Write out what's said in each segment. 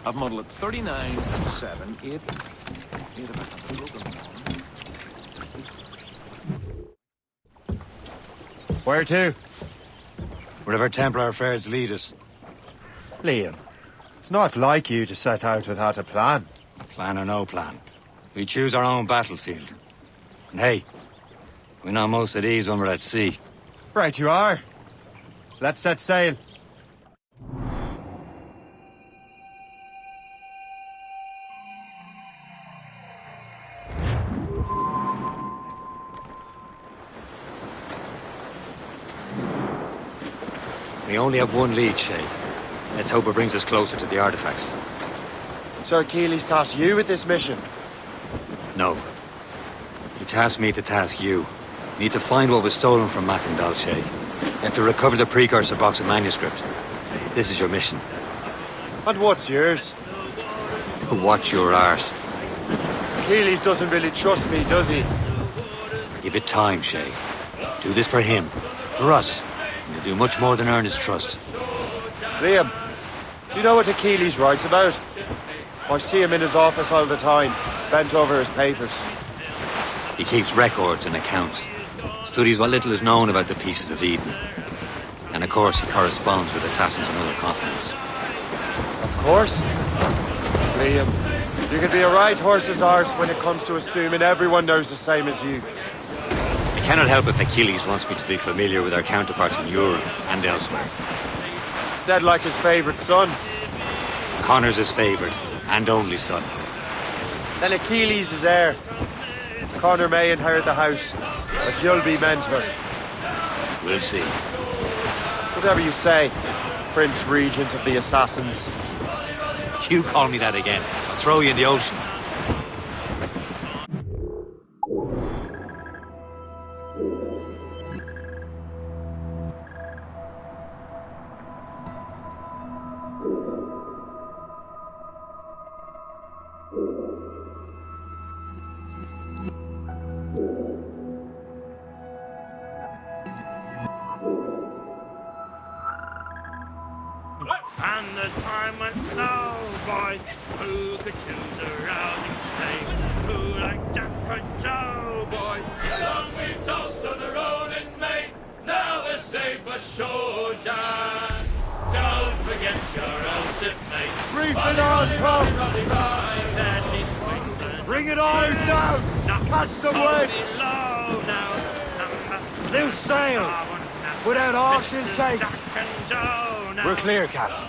I've modelled 39, 7, 8 of it. Where to? Wherever Templar affairs lead us. Liam, it's not like you to set out without a plan. Plan or no plan. We choose our own battlefield. And hey, we know most of these when we're at sea. Right you are. Let's set sail. We only have one lead, Shay. Let's hope it brings us closer to the artifacts. Sir Keeley's tasked you with this mission. No. He tasked me to task you. We need to find what was stolen from Mackandal, Shay. You have to recover the precursor box of manuscript. This is your mission. And what's yours? Watch your arse. Keeley's doesn't really trust me, does he? Give it time, Shay. Do this for him. For us. And you'll do much more than earn his trust. Liam, do you know what Achilles writes about? I see him in his office all the time, bent over his papers. He keeps records and accounts. Studies what little is known about the pieces of Eden. And of course, he corresponds with assassins on other continents. Of course. Liam, you can be a right horse's arse when it comes to assuming everyone knows the same as you. I cannot help if Achilles wants me to be familiar with our counterparts in Europe and elsewhere. Said like his favourite son. Connor's his favourite, and only son. Then Achilles is heir. Connor may inherit the house, but you'll be mentor. We'll see. Whatever you say, Prince Regent of the Assassins. You call me that again, I'll throw you in the ocean. And the time went snow, boy. Who could choose a rousing stake? Who like Jack and Joe, boy? Long we've tossed on the road in May. Now we're safe ashore, Jack. Don't forget your old shipmate. Reef it on, Tom! Bring it on! Who's down? Catch some wind! Loose sail! Without arse intake! We're clear, Captain.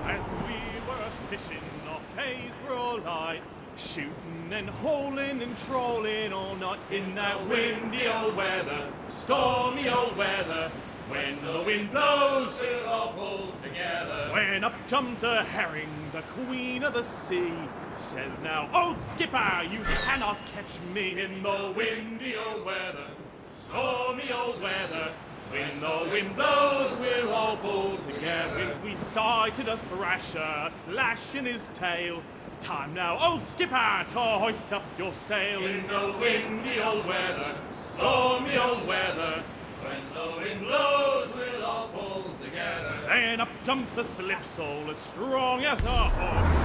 As we were fishing off Haysborough Light, shooting and holing and trolling all night in that windy old weather, stormy old weather. When the wind blows, we'll all pull together. When up jumped a herring, the queen of the sea, says now, old skipper, you cannot catch me in the windy old weather, stormy old weather. When the wind blows, we'll all pull together. We sighted a thrasher, slashing his tail. Time now, old skipper, to hoist up your sail in the windy old weather, stormy old weather. When the wind blows, we'll all pull together. Then up jumps a slipsail as strong as a horse.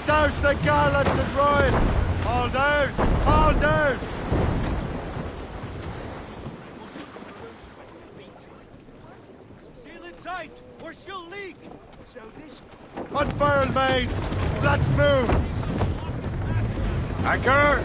Douse the gallants and royals! All down! All down! Seal it tight, or she'll leak! So this... Unfurl, mates! Let's move! Anchor!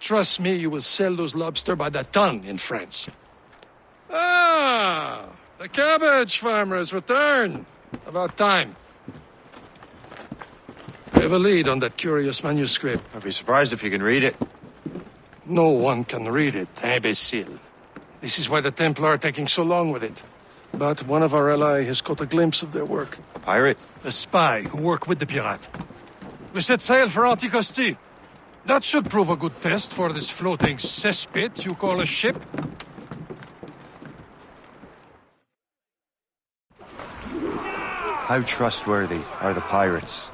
Trust me, you will sell those lobster by the ton in France. Ah, the cabbage farmer has returned. About time. I have a lead on that curious manuscript. I'd be surprised if you can read it. No one can read it, imbecile. This is why the Templar are taking so long with it. But one of our allies has caught a glimpse of their work. A pirate? A spy who worked with the pirate. We set sail for Anticosti. That should prove a good test for this floating cesspit you call a ship. How trustworthy are the pirates?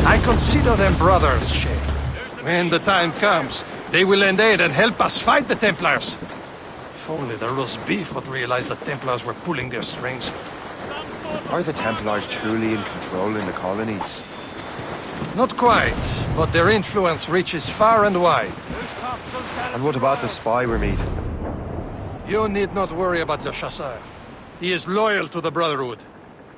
I consider them brothers, Shay. When the time comes, they will lend aid and help us fight the Templars. If only the roast beef would realize the Templars were pulling their strings. Are the Templars truly in control in the colonies? Not quite, but their influence reaches far and wide. And what about the spy we're meeting? You need not worry about Le Chasseur. He is loyal to the Brotherhood.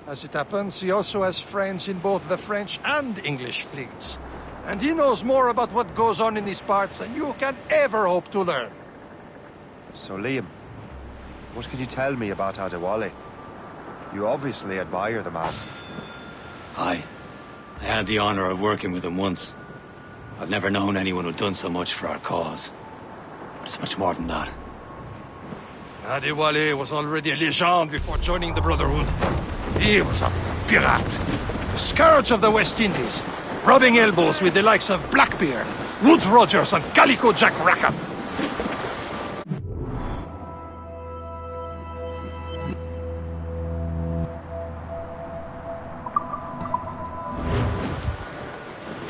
As it happens, he also has friends in both the French and English fleets. And he knows more about what goes on in these parts than you can ever hope to learn. So Liam, what can you tell me about Adewale? You obviously admire the man. Aye. I had the honor of working with him once. I've never known anyone who'd done so much for our cause. But it's much more than that. Adewale was already a legend before joining the Brotherhood. He was a pirate. The scourge of the West Indies. Rubbing elbows with the likes of Blackbeard, Woodes Rogers, and Calico Jack Rackham.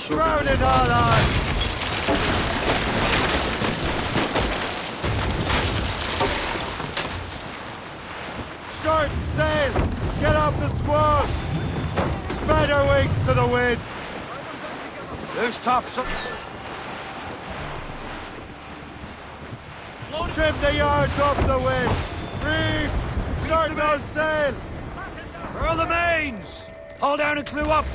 Crowded all on! Shorten sail! Get off the squall! Spread our wings to the wind! There's topsail. Trim the yards off the wind! Reef! Shorten all sail! Furl the mains! Haul down and clew up!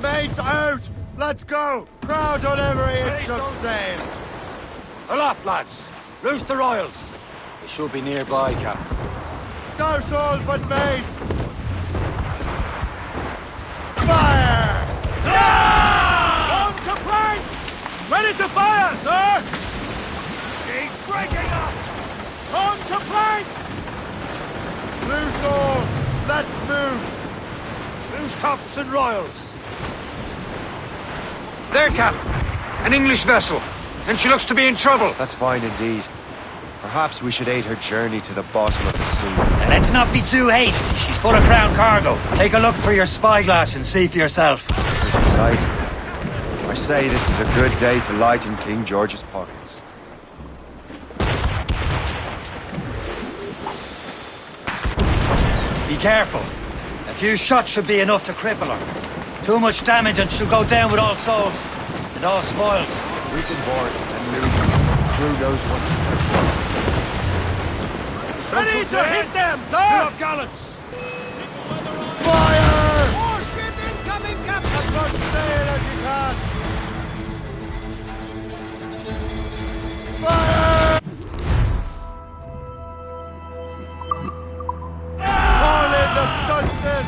Mates out! Let's go! Crowd on every inch of sail! Aloft, lads! Loose the royals! They should be nearby, Captain. Douse all but mates! Fire! Come to planks! Ready to fire, sir! She's breaking up! Come to planks! Loose all! Let's move! Loose tops and royals! There, Captain. An English vessel. And she looks to be in trouble. That's fine indeed. Perhaps we should aid her journey to the bottom of the sea. Let's not be too hasty. She's full of crown cargo. Take a look through your spyglass and see for yourself. Pretty sight. I say this is a good day to lighten King George's pockets. Be careful. A few shots should be enough to cripple her. Too much damage and she'll go down with all souls. And all spoils. We can board and loot. Crew knows what. Ready to hit them, sir! Clear up gallants! Fire! Warship incoming, Captain! As much sail as you can! Fire! Haul in the stunsail!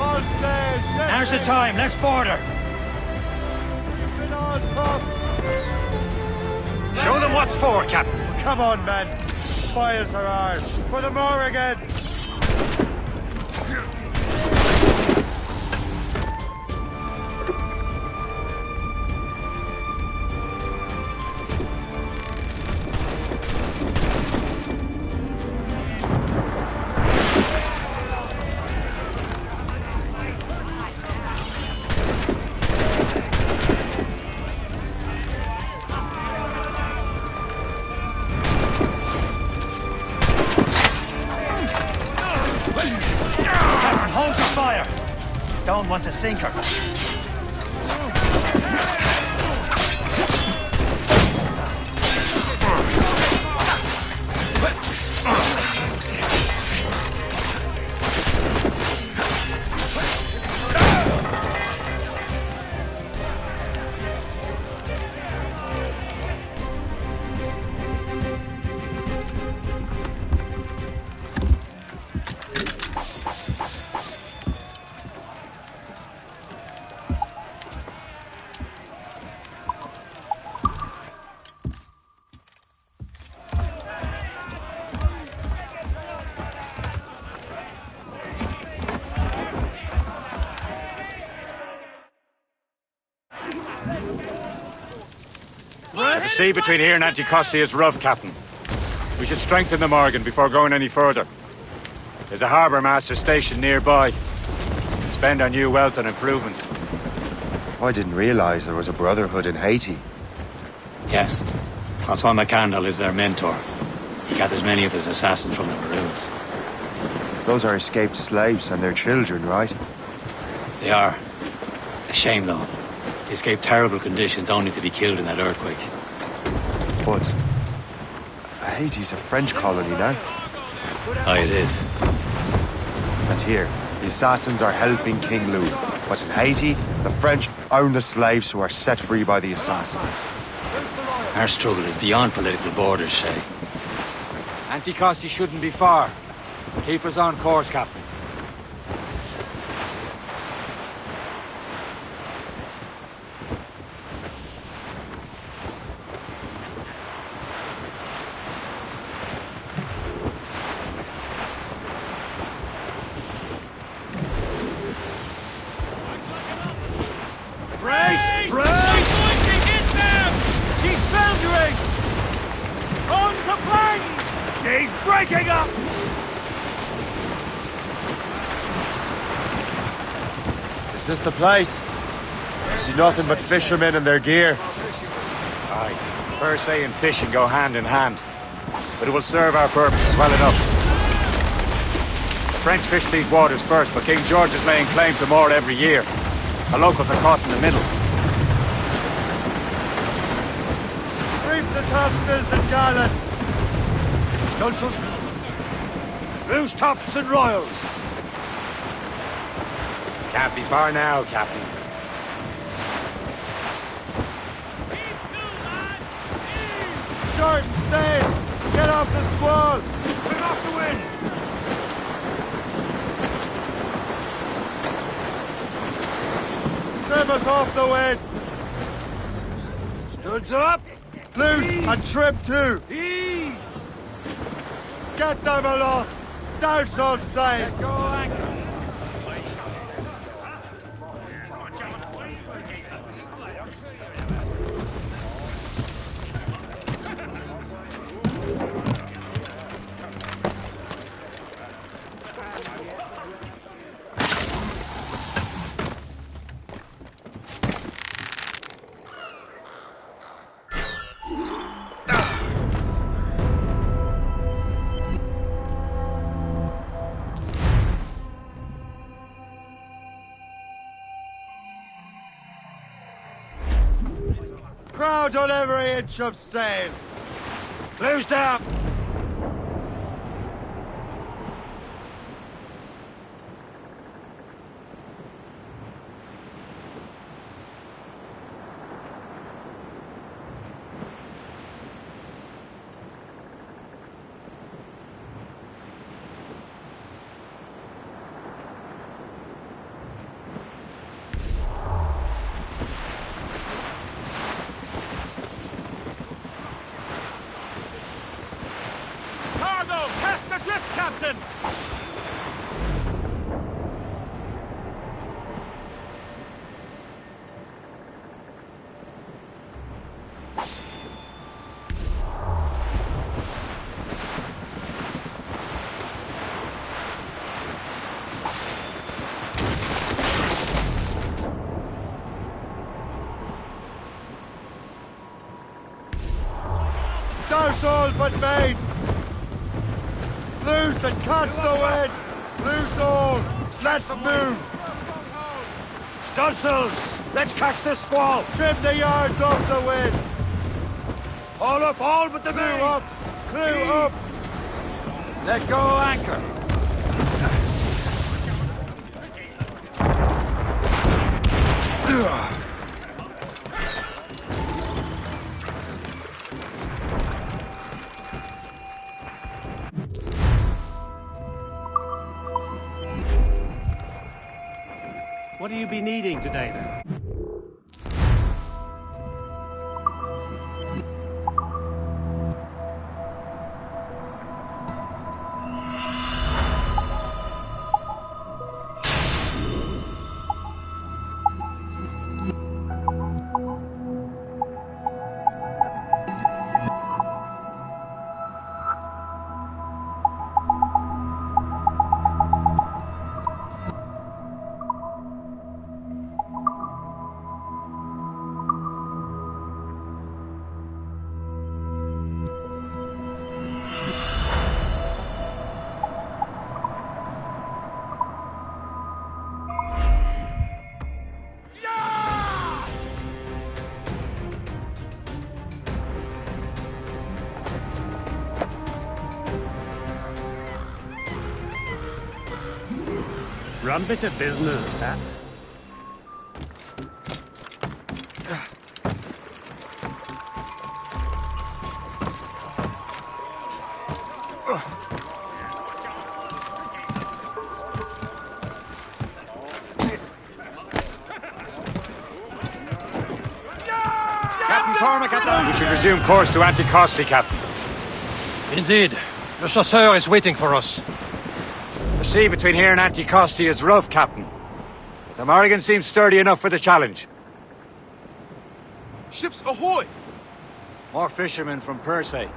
All sail! Set Now's the sail. time. Let's board her. Keep it on tops! Show them what's for, Captain. Come on, men! Spoils are ours! For the Morrigan! Hold your fire. Don't want to sink her. sea between here and Anticosti is rough, Captain. We should strengthen the Morgan before going any further. There's a harbour master station nearby. We'll spend our new wealth on improvements. I didn't realize there was a brotherhood in Haiti. Yes. Francois McCandle is their mentor. He gathers many of his assassins from the Maroons. Those are escaped slaves and their children, right? They are. A shame, though. They escaped terrible conditions only to be killed in that earthquake. But Haiti's a French colony now. Aye, it is. And here, the assassins are helping King Louis. But in Haiti, the French own the slaves who are set free by the assassins. Our struggle is beyond political borders, Shay. Anticosti shouldn't be far. Keep us on course, Captain. Brace! Brace! Going to hit them! She's foundering! On to plank! She's breaking up! Is this the place? I see nothing but fishermen and their gear. Aye. Per se and fishing go hand in hand. But it will serve our purposes well enough. The French fish these waters first, but King George is laying claim to more every year. The locals are caught in the middle. Reef the topsails and gallants! Stunsails. Loose tops and royals. Can't be far now, Captain. Shorten sail! Get off the squall! Trim off the wind. Trim us off the wind! Studs up. Loose and trim too! Heave. Get them aloft! Down on sail! Go anchor. Crowd on every inch of sail! Close down. Cargo! Cast adrift, Captain! Douse all but mains! Loose and catch the wind! Loose all! Let's move! Stunsails. Let's catch this squall. Trim the yards off the wind! Haul up all but the Clew main. up! Clew up! Let go anchor. What do you be needing today, then? Rum bit of business, that. Captain Cormac at the... We should resume course to Anticosti, Captain. Indeed. Le Chasseur is waiting for us. The sea between here and Anticosti is rough, Captain. But the Morrigan seems sturdy enough for the challenge. Ships ahoy! More fishermen from Persay.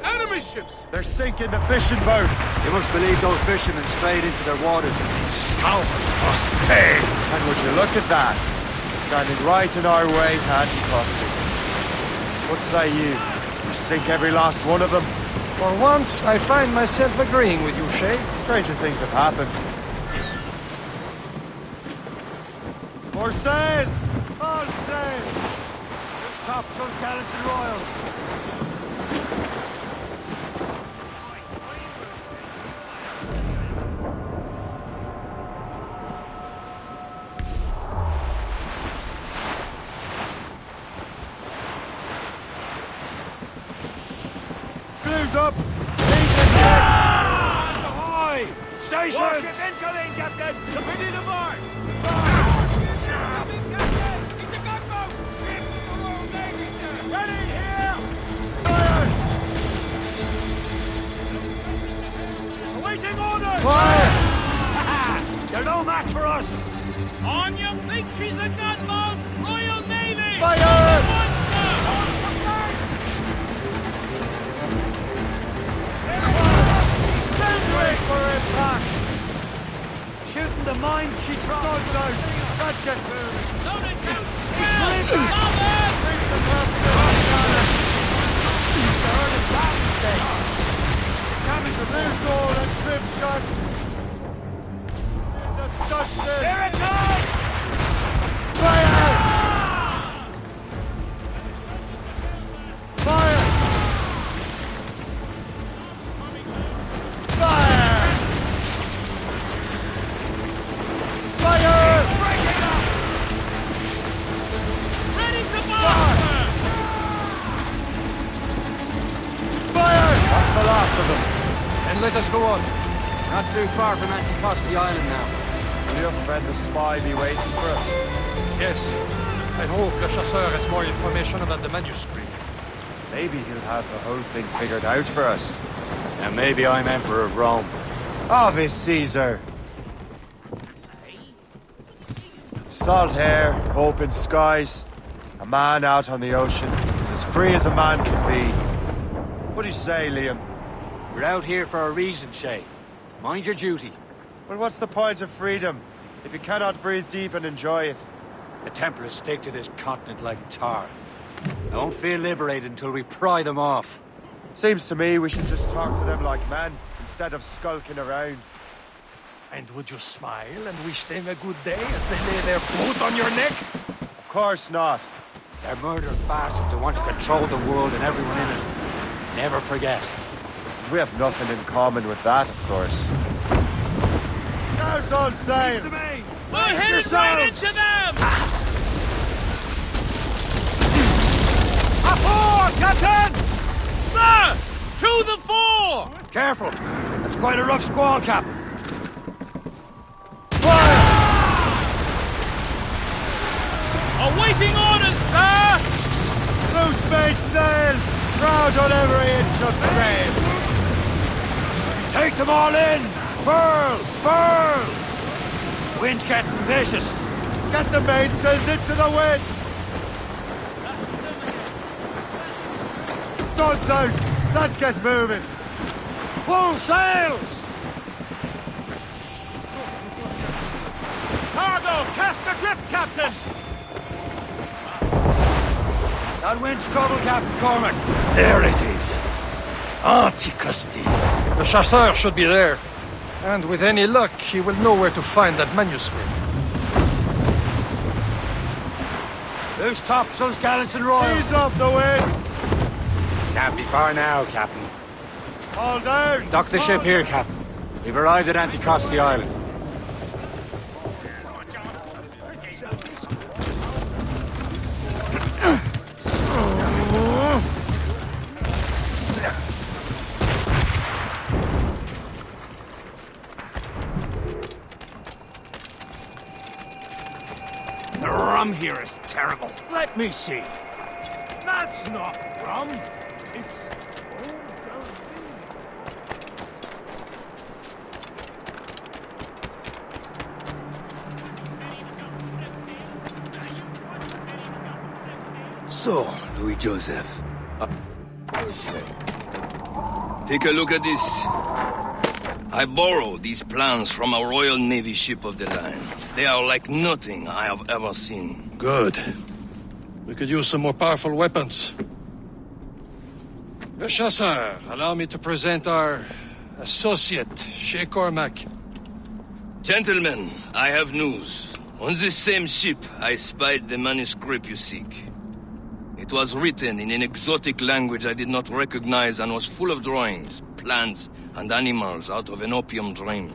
Enemy ships! They're sinking the fishing boats. You must believe those fishermen strayed into their waters. Cowards must pay. And would you look at that? Standing right in our way to Anticosti. What say you? We sink every last one of them? For once, I find myself agreeing with you, Shay. Stranger things have happened. For sail! All sail! There's topsails, gallants, and royals. Blues up! Ahoy! Stations! Warship incoming, Captain! Company to march! It's a gunboat! Ship for Royal Navy, sir! Ready here! Fire! Awaiting orders! Fire! They're no match for us! On your feet, she's a gunboat! Royal Navy! Fire! Shooting the mines she tried. Let's get moving! Loaded down! Damage of loose all and trim shot! Here it comes! Fire! Fire! Fire! Fire! Ready to march! Fire! That's the last of them. And let us go on. Not too far from Anticosti Island now. Will your friend the spy be waiting for us? Yes. I hope Le Chasseur has more information about the manuscript. Maybe he'll have the whole thing figured out for us. And maybe I'm Emperor of Rome. Ave Caesar! Salt air, open skies. A man out on the ocean is as free as a man can be. What do you say, Liam? We're out here for a reason, Shay. Mind your duty. Well, what's the point of freedom if you cannot breathe deep and enjoy it? The Templars stick to this continent like tar. I won't feel liberated until we pry them off. Seems to me we should just talk to them like men instead of skulking around. And would you smile and wish them a good day as they lay their boot on your neck? Of course not. They're murderous bastards who want to control the world and everyone in it. Never forget. And we have nothing in common with that, of course. Now's all sail! We're headed right into them! Aboard, Captain! Sir! To the fore! Careful! That's quite a rough squall, Cap. Awaiting orders, sir! Loose made sails! Proud on every inch of sail! Take them all in! Furl! Furl! Wind's getting vicious. Get the mainsails into the wind! Studs out! Let's get moving! Full sails! Cargo, cast adrift, Captain! That wind's trouble, Captain Cormac. There it is. Anticosti. The Chasseur should be there. And with any luck, he will know where to find that manuscript. Loose topsails, gallants, and royals. Ease off the wind! Can't be far now, Captain. All down! Dock the ship here, Captain. We've arrived at Anticosti Island. The rum here is terrible. Let me see. That's not rum. It's So, Louis Joseph. Take a look at this. I borrowed these plans from a Royal Navy ship of the line. They are like nothing I have ever seen. Good. We could use some more powerful weapons. Le Chasseur, allow me to present our associate, Shay Cormac. Gentlemen, I have news. On this same ship, I spied the manuscript you seek. It was written in an exotic language I did not recognize and was full of drawings, plants, and animals out of an opium dream.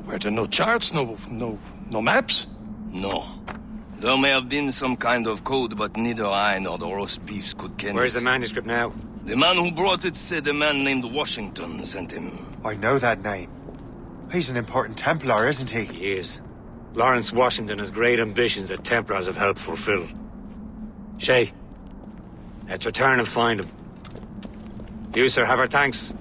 Were there no charts, no maps? No. There may have been some kind of code, but neither I nor the roast beefs could ken Where's it. the manuscript now? The man who brought it said a man named Washington sent him. I know that name. He's an important Templar, isn't he? He is. Lawrence Washington has great ambitions that Templars have helped fulfill. Shay, let's return and find him. You, sir, have our thanks.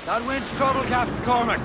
That wind's trouble, Captain Cormac.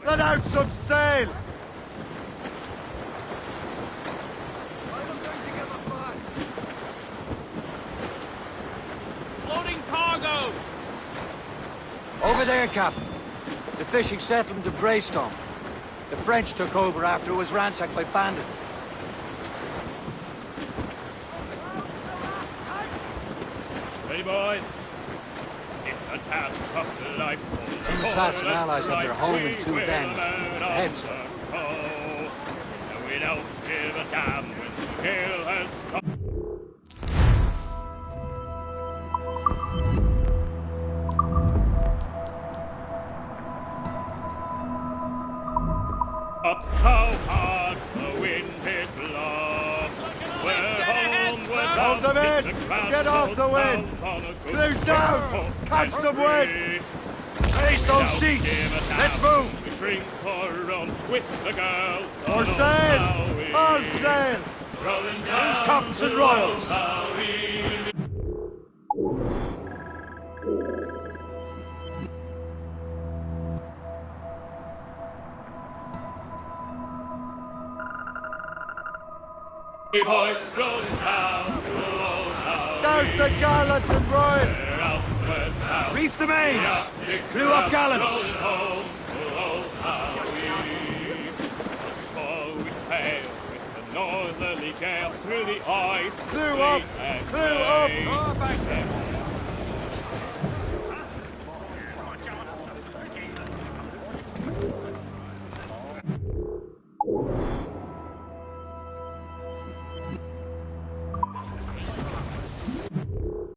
Let out some sail! floating cargo. Over there, Captain. The fishing settlement of Greystone. The French took over after it was ransacked by bandits. Hey, boys. It's a damn tough life. Some assassin allies have their home in Two Bends. Ahead, sir. And we don't give a damn when the gale has stopped. How hard the wind did blow. We're homeward Hold them bound, in! it's a crowd Get off the goes wind! south on a good Close down! Catch some wind! Raise those sheets! Let's move! We drink or run with the girls. Or sail! All sail! Rolling down Who's tops and royals? Hey, boys, rolling down, Douse the gallants and royals! we're outward bound. Reef the mains! Clew up gallants! Home, we sail with the northerly gale through the ice. Clew up! Sleet and Clew up! rain. Oh, back there.